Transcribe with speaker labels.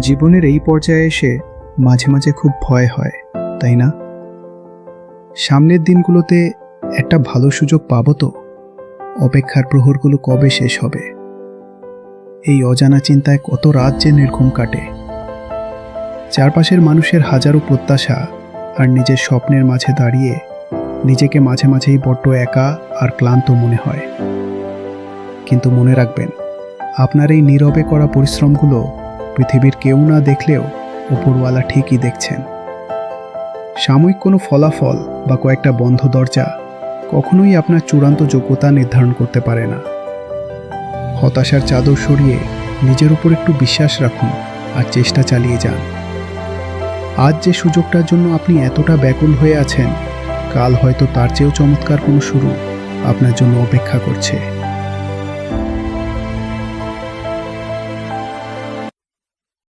Speaker 1: জীবনের এই পর্যায়ে এসে মাঝে মাঝে খুব ভয় হয়, তাই না? সামনের দিনগুলোতে একটা ভালো সুযোগ পাবো তো? অপেক্ষার প্রহরগুলো কবে শেষ হবে? এই অজানা চিন্তায় কত রাত যে নির্ঘুম কাটে। চারপাশের মানুষের হাজারো প্রত্যাশা আর নিজের স্বপ্নের মাঝে দাঁড়িয়ে নিজেকে মাঝে মাঝেই বড্ড একা আর ক্লান্ত মনে হয়। কিন্তু মনে রাখবেন, আপনার এই নীরবে করা পরিশ্রমগুলো পৃথিবীর কেউ না দেখলেও উপরওয়ালা ঠিকই দেখছেন। সাময়িক কোনো ফলাফল বা কয়েকটা বন্ধ দরজা কখনোই আপনার চূড়ান্ত যোগ্যতা নির্ধারণ করতে পারে না। হতাশার চাদর সরিয়ে নিজের উপর একটু বিশ্বাস রাখুন আর চেষ্টা চালিয়ে যান। আজ যে সুযোগটার জন্য আপনি এতটা ব্যাকুল হয়ে আছেন, কাল হয়তো তার চেয়েও চমৎকার কোনো শুরু আপনার জন্য অপেক্ষা করছে।